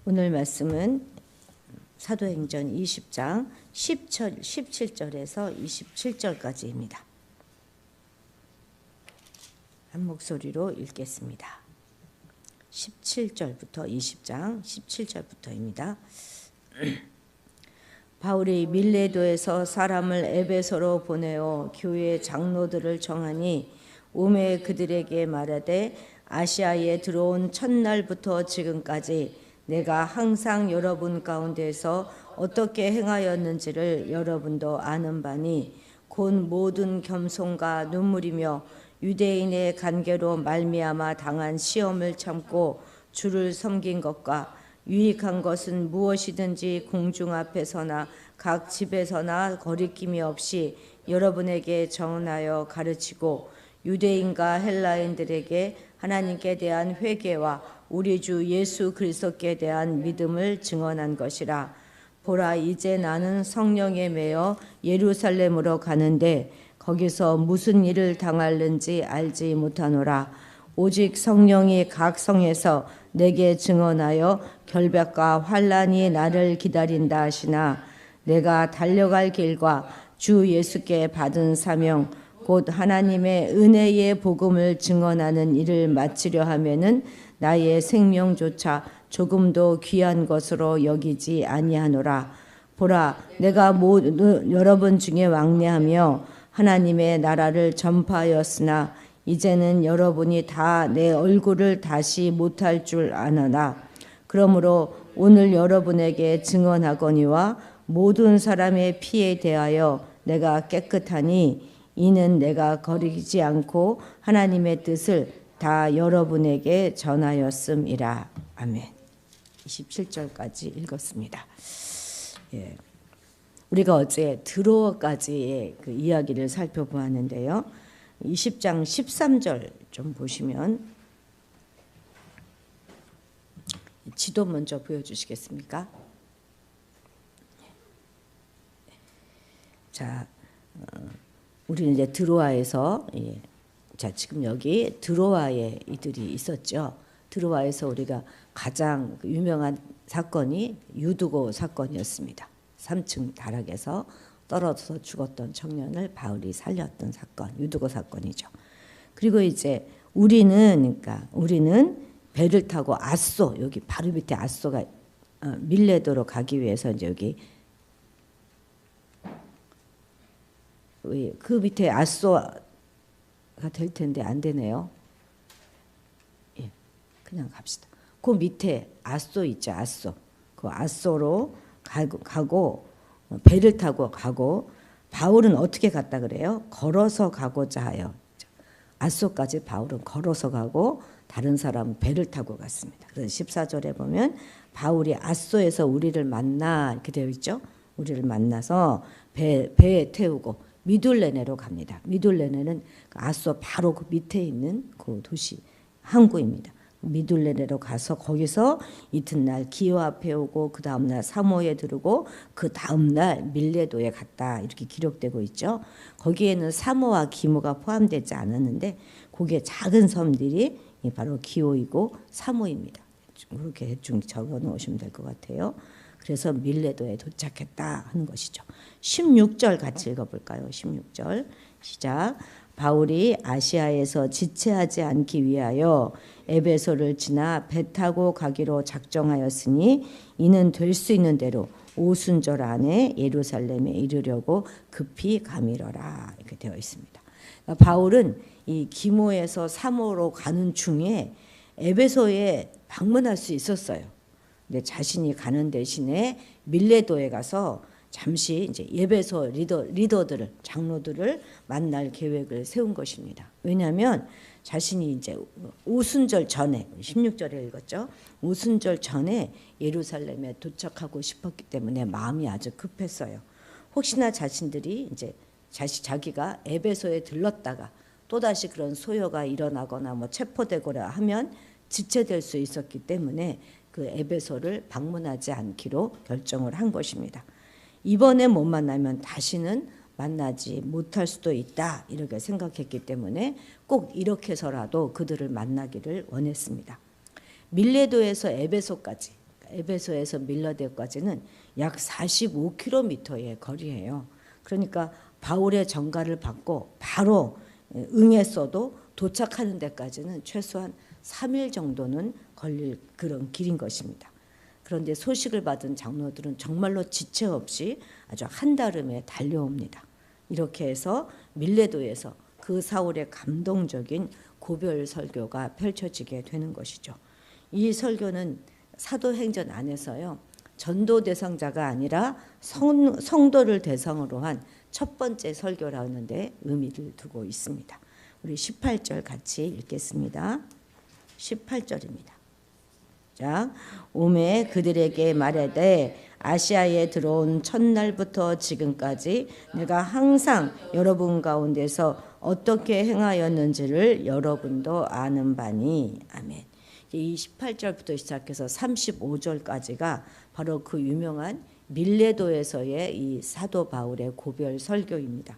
오늘 말씀은 사도행전 20장 17절에서 27절까지입니다. 한 목소리로 읽겠습니다. 17절부터 20장 17절부터입니다. 바울이 밀레도에서 사람을 에베소로 보내어 교회 장로들을 정하니 오매 그들에게 말하되 아시아에 들어온 첫날부터 지금까지 내가 항상 여러분 가운데서 어떻게 행하였는지를 여러분도 아는 바니 곧 모든 겸손과 눈물이며 유대인의 관계로 말미암아 당한 시험을 참고 주를 섬긴 것과 유익한 것은 무엇이든지 공중 앞에서나 각 집에서나 거리낌이 없이 여러분에게 전하여 가르치고 유대인과 헬라인들에게 하나님께 대한 회개와 우리 주 예수 그리스도께 대한 믿음을 증언한 것이라. 보라, 이제 나는 성령에 매여 예루살렘으로 가는데 거기서 무슨 일을 당할는지 알지 못하노라. 오직 성령이 각 성에서 내게 증언하여 결박과 환난이 나를 기다린다 하시나 내가 달려갈 길과 주 예수께 받은 사명 곧 하나님의 은혜의 복음을 증언하는 일을 마치려 하면은 나의 생명조차 조금도 귀한 것으로 여기지 아니하노라. 보라, 내가 여러분 중에 왕래하며 하나님의 나라를 전파하였으나 이제는 여러분이 다 내 얼굴을 다시 못할 줄 아노라. 그러므로 오늘 여러분에게 증언하거니와 모든 사람의 피에 대하여 내가 깨끗하니 이는 내가 거리지 않고 하나님의 뜻을 다 여러분에게 전하였음이라. 아멘. 27절까지 읽었습니다. 예. 우리가 어제 드로아까지의 그 이야기를 살펴보았는데요. 20장 13절 좀 보시면 지도 먼저 보여주시겠습니까? 자, 우리는 이제 드로아에서 자, 지금 여기 드로아에 이들이 있었죠. 드로아에서 우리가 가장 유명한 사건이 유두고 사건이었습니다. 3층 다락에서 떨어져서 죽었던 청년을 바울이 살렸던 사건, 유두고 사건이죠. 그리고 이제 우리는 배를 타고 아소, 여기 바로 밑에 아소가 밀레도로 가기 위해서 이제 여기 그 밑에 아소가 될 텐데 안 되네요. 예, 그냥 갑시다. 그 밑에 아소 있죠, 아소. 그 아소로 가고 배를 타고 가고 바울은 어떻게 갔다 그래요? 걸어서 가고자 하여. 아소까지 바울은 걸어서 가고 다른 사람은 배를 타고 갔습니다. 그래서 14절에 보면 바울이 아소에서 우리를 만나 이렇게 되어 있죠. 우리를 만나서 배에 태우고 미둘레네로 갑니다. 미둘레네는 아소 바로 그 밑에 있는 그 도시 항구입니다. 미둘레네로 가서 거기서 이튿날 기호 앞에 오고 그 다음날 사모에 들르고 그 다음날 밀레도에 갔다 이렇게 기록되고 있죠. 거기에는 사모와 기모가 포함되지 않았는데 거기에 작은 섬들이 바로 기호이고 사모입니다. 그렇게 대충 적어 놓으시면 될 것 같아요. 그래서 밀레도에 도착했다 하는 것이죠. 16절 같이 읽어볼까요? 16절 시작. 바울이 아시아에서 지체하지 않기 위하여 에베소를 지나 배 타고 가기로 작정하였으니 이는 될 수 있는 대로 오순절 안에 예루살렘에 이르려고 급히 가미러라 이렇게 되어 있습니다. 그러니까 바울은 이 기모에서 사모로 가는 중에 에베소에 방문할 수 있었어요. 근데 자신이 가는 대신에 밀레도에 가서 잠시 이제 에베소 리더들을 장로들을 만날 계획을 세운 것입니다. 왜냐하면 자신이 이제 오순절 전에 16절에 읽었죠. 오순절 전에 예루살렘에 도착하고 싶었기 때문에 마음이 아주 급했어요. 혹시나 자신들이 이제 자기가 에베소에 들렀다가 또다시 그런 소요가 일어나거나 뭐 체포되거나 하면 지체될 수 있었기 때문에 그 에베소를 방문하지 않기로 결정을 한 것입니다. 이번에 못 만나면 다시는 만나지 못할 수도 있다 이렇게 생각했기 때문에 꼭 이렇게 해서라도 그들을 만나기를 원했습니다. 밀레도에서 에베소까지 에베소에서 밀라데까지는 약 45km의 거리예요. 그러니까 바울의 전가를 받고 바로 응했어도 도착하는 데까지는 최소한 3일 정도는 걸릴 그런 길인 것입니다. 그런데 소식을 받은 장로들은 정말로 지체 없이 아주 한달음에 달려옵니다. 이렇게 해서 밀레도에서 그 사울의 감동적인 고별 설교가 펼쳐지게 되는 것이죠. 이 설교는 사도행전 안에서요, 전도 대상자가 아니라 성도를 대상으로 한 첫 번째 설교라는 데 의미를 두고 있습니다. 우리 18절 같이 읽겠습니다. 18절입니다. 자, 오매 그들에게 말하되 아시아에 들어온 첫날부터 지금까지 내가 항상 여러분 가운데서 어떻게 행하였는지를 여러분도 아는 바니. 아멘. 이 18절부터 시작해서 35절까지가 바로 그 유명한 밀레도에서의 이 사도 바울의 고별 설교입니다.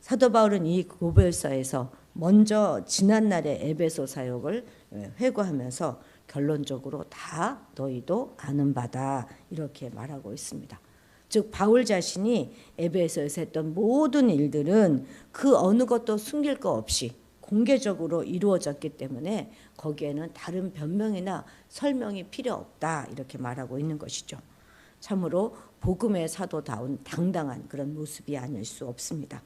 사도 바울은 이 고별서에서 먼저 지난날의 에베소 사역을 회고하면서 결론적으로 다 너희도 아는 바다 이렇게 말하고 있습니다. 즉 바울 자신이 에베소에서 했던 모든 일들은 그 어느 것도 숨길 거 없이 공개적으로 이루어졌기 때문에 거기에는 다른 변명이나 설명이 필요 없다 이렇게 말하고 있는 것이죠. 참으로 복음의 사도다운 당당한 그런 모습이 아닐 수 없습니다.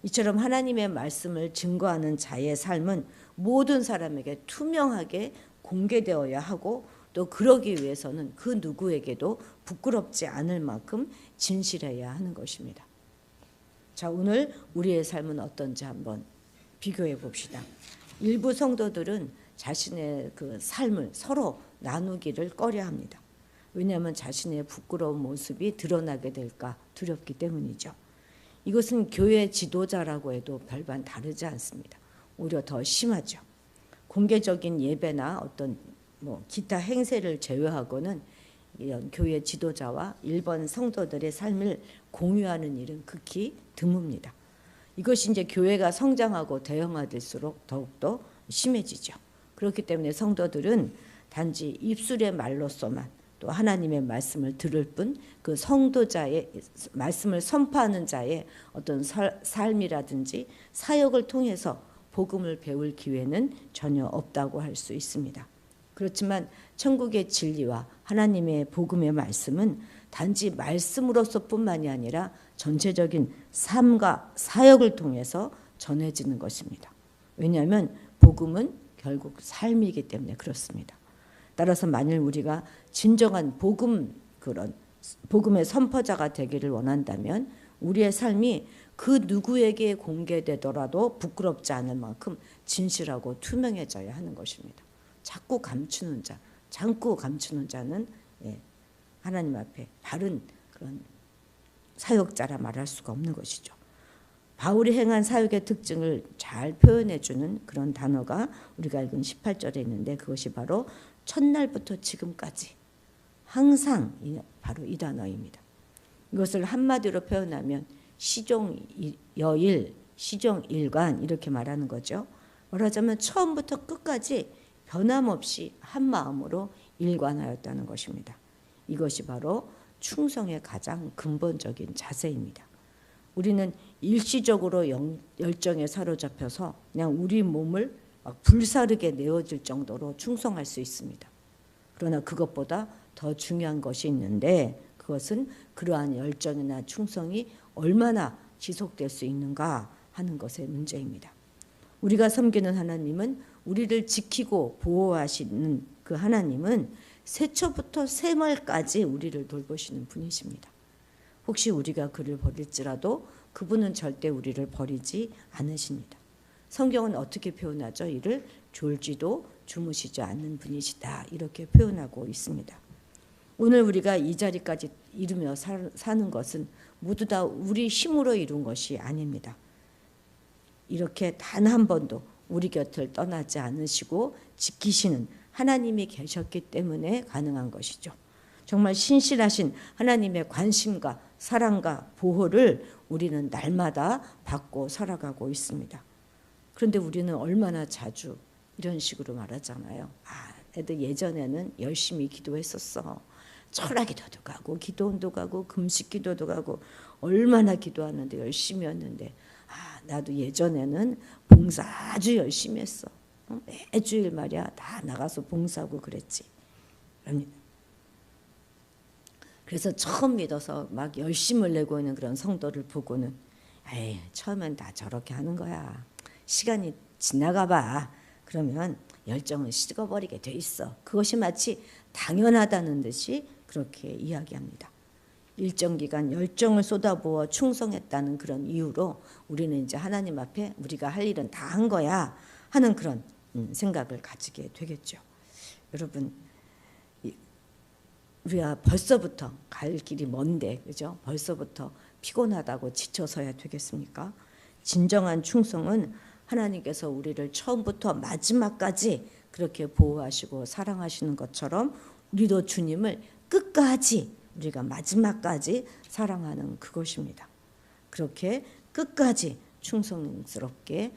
이처럼 하나님의 말씀을 증거하는 자의 삶은 모든 사람에게 투명하게 공개되어야 하고 또 그러기 위해서는 그 누구에게도 부끄럽지 않을 만큼 진실해야 하는 것입니다. 자, 오늘 우리의 삶은 어떤지 한번 비교해 봅시다. 일부 성도들은 자신의 그 삶을 서로 나누기를 꺼려합니다. 왜냐하면 자신의 부끄러운 모습이 드러나게 될까 두렵기 때문이죠. 이것은 교회 지도자라고 해도 별반 다르지 않습니다. 오히려 더 심하죠. 공개적인 예배나 어떤 기타 행세를 제외하고는 교회 지도자와 일반 성도들의 삶을 공유하는 일은 극히 드뭅니다. 이것이 이제 교회가 성장하고 대형화될수록 더욱더 심해지죠. 그렇기 때문에 성도들은 단지 입술의 말로서만 또 하나님의 말씀을 들을 뿐 그 성도자의 말씀을 선포하는 자의 어떤 삶이라든지 사역을 통해서 복음을 배울 기회는 전혀 없다고 할 수 있습니다. 그렇지만 천국의 진리와 하나님의 복음의 말씀은 단지 말씀으로서뿐만이 아니라 전체적인 삶과 사역을 통해서 전해지는 것입니다. 왜냐하면 복음은 결국 삶이기 때문에 그렇습니다. 따라서 만일 우리가 진정한 복음의 선포자가 되기를 원한다면 우리의 삶이 그 누구에게 공개되더라도 부끄럽지 않을 만큼 진실하고 투명해져야 하는 것입니다. 자꾸 감추는 자는 하나님 앞에 바른 그런 사역자라 말할 수가 없는 것이죠. 바울이 행한 사역의 특징을 잘 표현해 주는 그런 단어가 우리가 읽은 18절에 있는데 그것이 바로 첫날부터 지금까지 항상 바로 이 단어입니다. 이것을 한마디로 표현하면 시종여일, 시종일관 이렇게 말하는 거죠. 말하자면 처음부터 끝까지 변함없이 한 마음으로 일관하였다는 것입니다. 이것이 바로 충성의 가장 근본적인 자세입니다. 우리는 일시적으로 열정에 사로잡혀서 그냥 우리 몸을 막 불사르게 내어질 정도로 충성할 수 있습니다. 그러나 그것보다 더 중요한 것이 있는데 그것은 그러한 열정이나 충성이 얼마나 지속될 수 있는가 하는 것의 문제입니다. 우리가 섬기는 하나님은 우리를 지키고 보호하시는 그 하나님은 세초부터 세말까지 우리를 돌보시는 분이십니다. 혹시 우리가 그를 버릴지라도 그분은 절대 우리를 버리지 않으십니다. 성경은 어떻게 표현하죠? 이를 졸지도 주무시지 않는 분이시다 이렇게 표현하고 있습니다. 오늘 우리가 이 자리까지 이루며 사는 것은 모두 다 우리 힘으로 이룬 것이 아닙니다. 이렇게 단 한 번도 우리 곁을 떠나지 않으시고 지키시는 하나님이 계셨기 때문에 가능한 것이죠. 정말 신실하신 하나님의 관심과 사랑과 보호를 우리는 날마다 받고 살아가고 있습니다. 그런데 우리는 얼마나 자주 이런 식으로 말하잖아요. 애들 예전에는 열심히 기도했었어. 철학기도도 가고 기도원도 가고 금식기도도 가고 얼마나 기도하는데 열심히 했는데 나도 예전에는 봉사 아주 열심히 했어. 매주일 말이야 다 나가서 봉사하고 그랬지. 그래서 처음 믿어서 막 열심을 내고 있는 그런 성도를 보고는 에이 처음엔 다 저렇게 하는 거야. 시간이 지나가 봐. 그러면 열정을 식어버리게 돼 있어. 그것이 마치 당연하다는 듯이 그렇게 이야기합니다. 일정 기간 열정을 쏟아부어 충성했다는 그런 이유로 우리는 이제 하나님 앞에 우리가 할 일은 다 한 거야 하는 그런 생각을 가지게 되겠죠. 여러분, 우리가 벌써부터 갈 길이 먼데, 그죠? 벌써부터 피곤하다고 지쳐서야 되겠습니까? 진정한 충성은 하나님께서 우리를 처음부터 마지막까지 그렇게 보호하시고 사랑하시는 것처럼 우리도 주님을 끝까지 우리가 마지막까지 사랑하는 그것입니다. 그렇게 끝까지 충성스럽게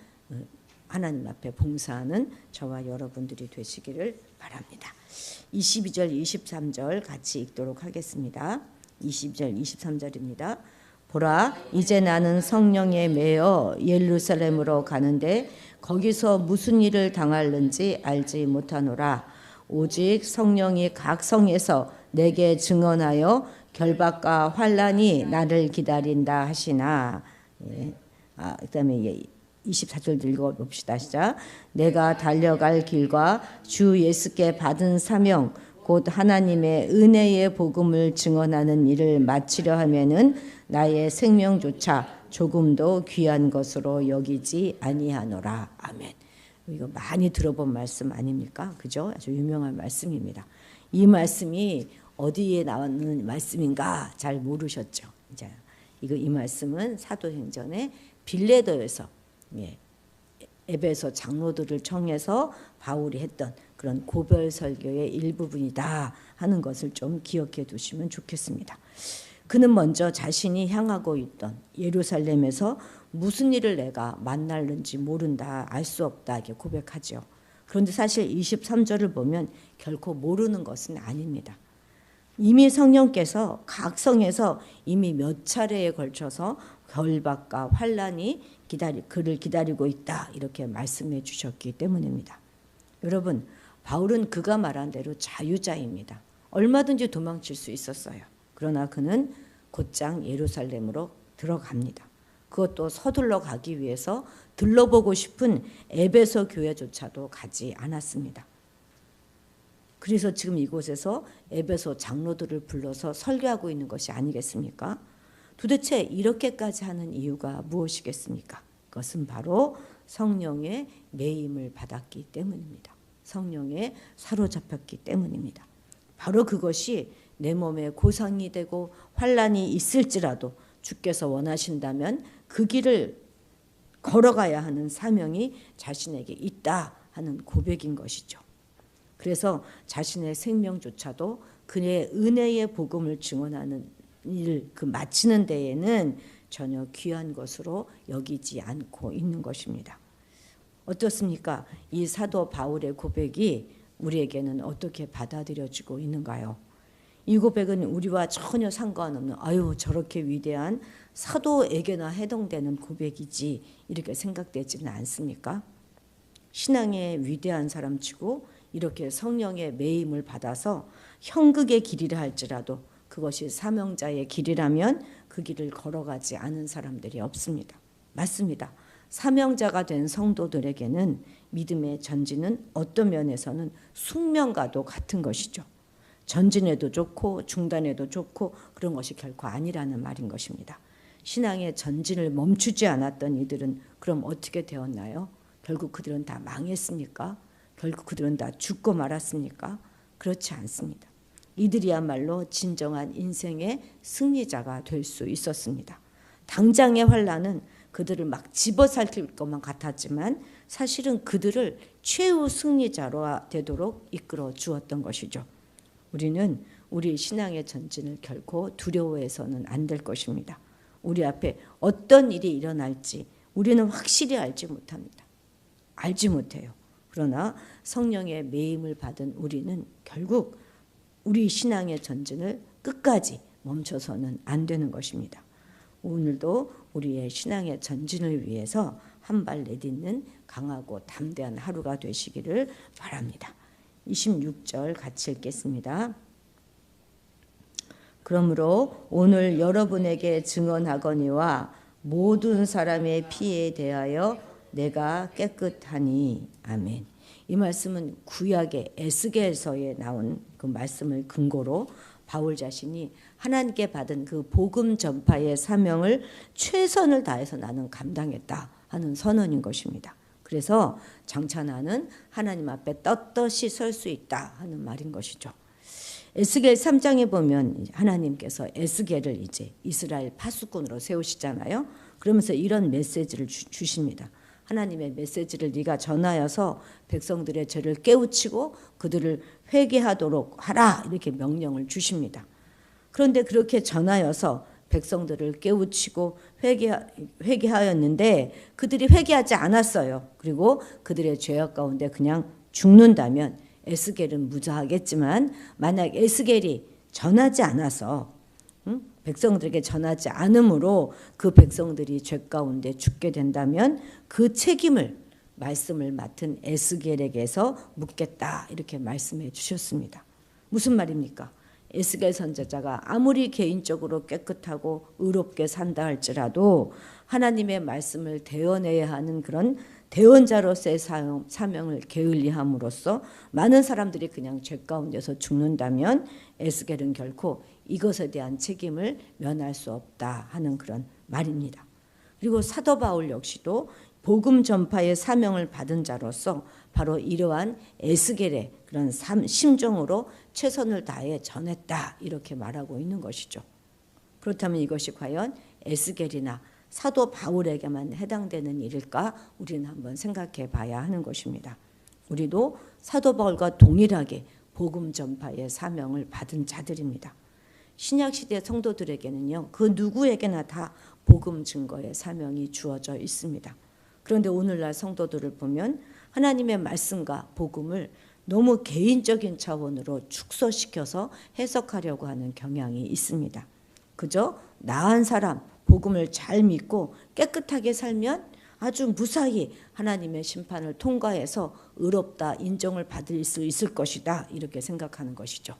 하나님 앞에 봉사하는 저와 여러분들이 되시기를 바랍니다. 22절 23절 같이 읽도록 하겠습니다. 22절 23절입니다. 보라, 이제 나는 성령에 매여 예루살렘으로 가는데 거기서 무슨 일을 당할는지 알지 못하노라. 오직 성령이 각 성에서 내게 증언하여 결박과 환난이 나를 기다린다 하시나. 그다음에 24절 읽어봅시다. 시작. 내가 달려갈 길과 주 예수께 받은 사명 곧 하나님의 은혜의 복음을 증언하는 일을 마치려 하면은 나의 생명조차 조금도 귀한 것으로 여기지 아니하노라. 아멘. 이거 많이 들어본 말씀 아닙니까? 그죠? 아주 유명한 말씀입니다. 이 말씀이 어디에 나오는 말씀인가 잘 모르셨죠? 이제 이 말씀은 사도행전의 빌레도에서 에베소 장로들을 청해서 바울이 했던 그런 고별 설교의 일부분이다 하는 것을 좀 기억해 두시면 좋겠습니다. 그는 먼저 자신이 향하고 있던 예루살렘에서 무슨 일을 내가 만날는지 모른다, 알 수 없다 이렇게 고백하죠. 그런데 사실 23절을 보면 결코 모르는 것은 아닙니다. 이미 성령께서 각 성에서 이미 몇 차례에 걸쳐서 결박과 환난이 그를 기다리고 있다 이렇게 말씀해 주셨기 때문입니다. 여러분, 바울은 그가 말한 대로 자유자입니다. 얼마든지 도망칠 수 있었어요. 그러나 그는 곧장 예루살렘으로 들어갑니다. 그것도 서둘러 가기 위해서 들러보고 싶은 에베소 교회조차도 가지 않았습니다. 그래서 지금 이곳에서 에베소 장로들을 불러서 설교하고 있는 것이 아니겠습니까? 도대체 이렇게까지 하는 이유가 무엇이겠습니까? 그것은 바로 성령의 매임을 받았기 때문입니다. 성령에 사로잡혔기 때문입니다. 바로 그것이 내 몸에 고상이 되고 환난이 있을지라도 주께서 원하신다면 그 길을 걸어가야 하는 사명이 자신에게 있다 하는 고백인 것이죠. 그래서 자신의 생명조차도 그의 은혜의 복음을 증언하는 일 마치는 데에는 전혀 귀한 것으로 여기지 않고 있는 것입니다. 어떻습니까? 이 사도 바울의 고백이 우리에게는 어떻게 받아들여지고 있는가요? 이 고백은 우리와 전혀 상관없는 저렇게 위대한 사도에게나 해당되는 고백이지 이렇게 생각되지는 않습니까? 신앙의 위대한 사람치고 이렇게 성령의 매임을 받아서 형극의 길이라 할지라도 그것이 사명자의 길이라면 그 길을 걸어가지 않은 사람들이 없습니다. 맞습니다. 사명자가 된 성도들에게는 믿음의 전진은 어떤 면에서는 숙명과도 같은 것이죠. 전진해도 좋고 중단해도 좋고 그런 것이 결코 아니라는 말인 것입니다. 신앙의 전진을 멈추지 않았던 이들은 그럼 어떻게 되었나요? 결국 그들은 다 망했습니까? 결국 그들은 다 죽고 말았습니까? 그렇지 않습니다. 이들이야말로 진정한 인생의 승리자가 될 수 있었습니다. 당장의 환난은 그들을 막 집어삼킬 것만 같았지만 사실은 그들을 최후 승리자로 되도록 이끌어 주었던 것이죠. 우리는 우리 신앙의 전진을 결코 두려워해서는 안 될 것입니다. 우리 앞에 어떤 일이 일어날지 우리는 확실히 알지 못합니다. 알지 못해요. 그러나 성령의 매임을 받은 우리는 결국 우리 신앙의 전진을 끝까지 멈춰서는 안 되는 것입니다. 오늘도 우리의 신앙의 전진을 위해서 한 발 내딛는 강하고 담대한 하루가 되시기를 바랍니다. 26절 같이 읽겠습니다. 그러므로 오늘 여러분에게 증언하거니와 모든 사람의 피에 대하여 내가 깨끗하니. 아멘. 이 말씀은 구약의 에스겔서에 나온 그 말씀을 근거로 바울 자신이 하나님께 받은 그 복음 전파의 사명을 최선을 다해서 나는 감당했다 하는 선언인 것입니다. 그래서 장차 나는 하나님 앞에 떳떳이 설 수 있다 하는 말인 것이죠. 에스겔 3장에 보면 하나님께서 에스겔을 이제 이스라엘 파수꾼으로 세우시잖아요. 그러면서 이런 메시지를 주십니다. 하나님의 메시지를 네가 전하여서 백성들의 죄를 깨우치고 그들을 회개하도록 하라 이렇게 명령을 주십니다. 그런데 그렇게 전하여서 백성들을 깨우치고 회개하였는데 그들이 회개하지 않았어요. 그리고 그들의 죄악 가운데 그냥 죽는다면 에스겔은 무자하겠지만 만약 에스겔이 전하지 않아서 백성들에게 전하지 않으므로 그 백성들이 죄 가운데 죽게 된다면 그 책임을 말씀을 맡은 에스겔에게서 묻겠다 이렇게 말씀해 주셨습니다. 무슨 말입니까? 에스겔 선지자가 아무리 개인적으로 깨끗하고 의롭게 산다 할지라도 하나님의 말씀을 대언해야 하는 그런 대언자로서의 사명을 게을리함으로써 많은 사람들이 그냥 죄 가운데서 죽는다면 에스겔은 결코 이것에 대한 책임을 면할 수 없다 하는 그런 말입니다. 그리고 사도 바울 역시도 복음 전파의 사명을 받은 자로서 바로 이러한 에스겔의 그런 심정으로 최선을 다해 전했다 이렇게 말하고 있는 것이죠. 그렇다면 이것이 과연 에스겔이나 사도 바울에게만 해당되는 일일까? 우리는 한번 생각해 봐야 하는 것입니다. 우리도 사도 바울과 동일하게 복음 전파의 사명을 받은 자들입니다. 신약시대 성도들에게는요, 그 누구에게나 다 복음 증거의 사명이 주어져 있습니다. 그런데 오늘날 성도들을 보면 하나님의 말씀과 복음을 너무 개인적인 차원으로 축소시켜서 해석하려고 하는 경향이 있습니다. 그저 나은 사람, 복음을 잘 믿고 깨끗하게 살면 아주 무사히 하나님의 심판을 통과해서 의롭다 인정을 받을 수 있을 것이다 이렇게 생각하는 것이죠.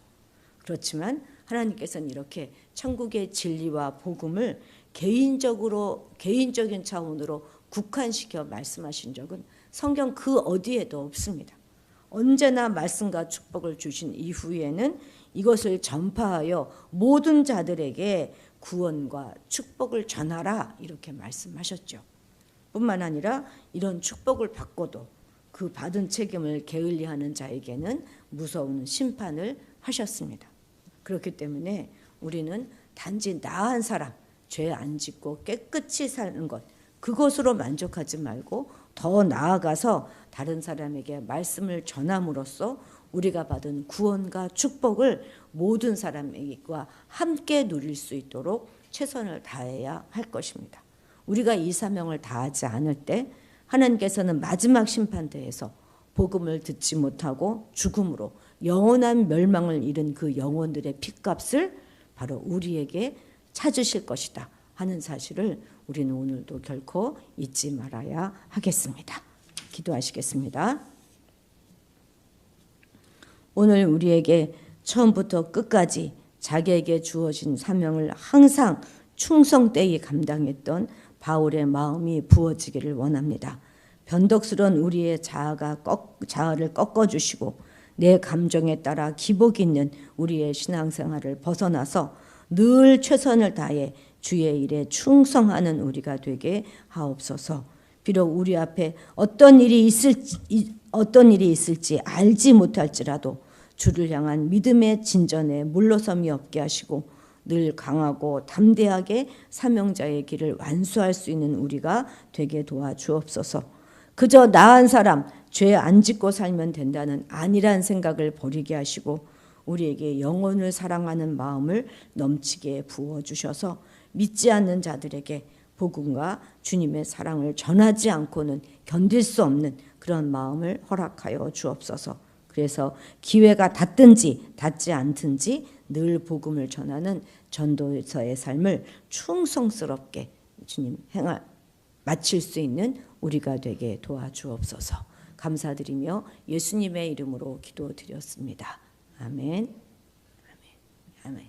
그렇지만 하나님께서는 이렇게 천국의 진리와 복음을 개인적인 차원으로 국한시켜 말씀하신 적은 성경 그 어디에도 없습니다. 언제나 말씀과 축복을 주신 이후에는 이것을 전파하여 모든 자들에게 구원과 축복을 전하라 이렇게 말씀하셨죠. 뿐만 아니라 이런 축복을 받고도 그 받은 책임을 게을리하는 자에게는 무서운 심판을 하셨습니다. 그렇기 때문에 우리는 단지 나은 사람, 죄 안 짓고 깨끗이 사는 것 그것으로 만족하지 말고 더 나아가서 다른 사람에게 말씀을 전함으로써 우리가 받은 구원과 축복을 모든 사람과 함께 누릴 수 있도록 최선을 다해야 할 것입니다. 우리가 이 사명을 다하지 않을 때 하나님께서는 마지막 심판대에서 복음을 듣지 못하고 죽음으로 영원한 멸망을 잃은 그 영혼들의 핏값을 바로 우리에게 찾으실 것이다 하는 사실을 우리는 오늘도 결코 잊지 말아야 하겠습니다. 기도하시겠습니다. 오늘 우리에게 처음부터 끝까지 자기에게 주어진 사명을 항상 충성되이 감당했던 바울의 마음이 부어지기를 원합니다. 변덕스러운 우리의 자아를 꺾어주시고 내 감정에 따라 기복 있는 우리의 신앙생활을 벗어나서 늘 최선을 다해 주의 일에 충성하는 우리가 되게 하옵소서. 비록 우리 앞에 어떤 일이 있을지 알지 못할지라도 주를 향한 믿음의 진전에 물러섬이 없게 하시고 늘 강하고 담대하게 사명자의 길을 완수할 수 있는 우리가 되게 도와주옵소서. 그저 나은 사람, 죄 안 짓고 살면 된다는 안일한 생각을 버리게 하시고 우리에게 영혼을 사랑하는 마음을 넘치게 부어주셔서 믿지 않는 자들에게 복음과 주님의 사랑을 전하지 않고는 견딜 수 없는 그런 마음을 허락하여 주옵소서. 그래서 기회가 닿든지 닿지 않든지 늘 복음을 전하는 전도서의 삶을 충성스럽게 주님 마칠 수 있는 우리가 되게 도와주옵소서. 감사드리며 예수님의 이름으로 기도드렸습니다. 아멘. 아멘.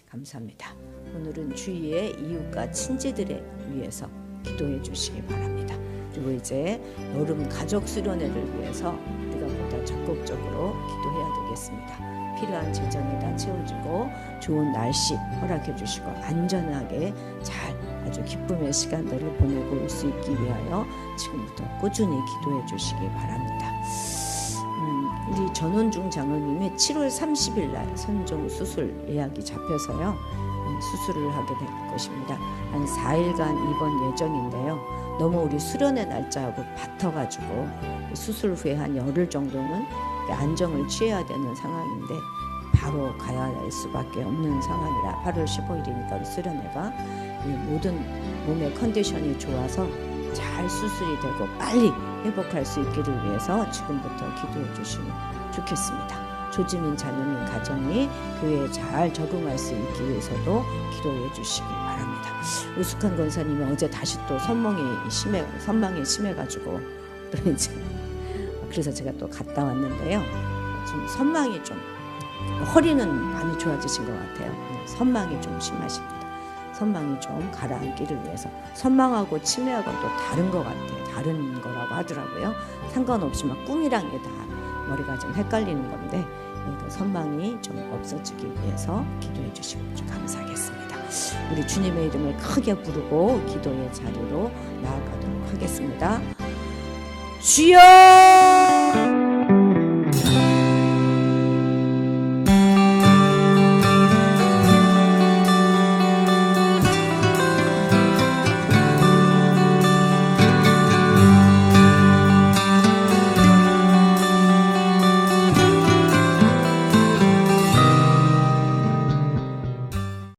감사합니다. 오늘은 주위의 이웃과 친지들에 위해서 기도해 주시기 바랍니다. 그리고 이제 여름 가족 수련회를 위해서 우리가 보다 적극적으로 기도해야 되겠습니다. 필요한 재정이 다 채워지고 좋은 날씨 허락해 주시고 안전하게 잘 아주 기쁨의 시간들을 보내고 올 수 있기 위하여 지금부터 꾸준히 기도해 주시기 바랍니다. 우리 전원중 장로님이 7월 30일 날 선종 수술 예약이 잡혀서요. 수술을 하게 될 것입니다. 한 4일간 입원 예정인데요. 너무 우리 수련의 날짜하고 같아가지고 수술 후에 한 열흘 정도는 안정을 취해야 되는 상황인데 바로 가야 할 수밖에 없는 상황이라 8월 15일이니까 우리 수련회가 모든 몸의 컨디션이 좋아서 잘 수술이 되고 빨리 회복할 수 있기를 위해서 지금부터 기도해 주시면 좋겠습니다. 조지민 자녀님 가정이 교회에 잘 적응할 수 있기 위해서도 기도해 주시기 바랍니다. 우숙한 권사님이 어제 다시 또 선망이 심해가지고 또 이제 그래서 제가 또 갔다 왔는데요. 좀 선망이 좀 허리는 많이 좋아지신 것 같아요. 선망이 좀 심하십니다. 선망이 좀 가라앉기를 위해서 선망하고 치매하고는 또 다른 것 같아요. 다른 거라고 하더라고요. 상관없이 막 꿈이랑 게 다 머리가 좀 헷갈리는 건데 선망이 좀 없어지기 위해서 기도해 주시면 좀 감사하겠습니다. 우리 주님의 이름을 크게 부르고 기도의 자리로 나아가도록 하겠습니다. 주여!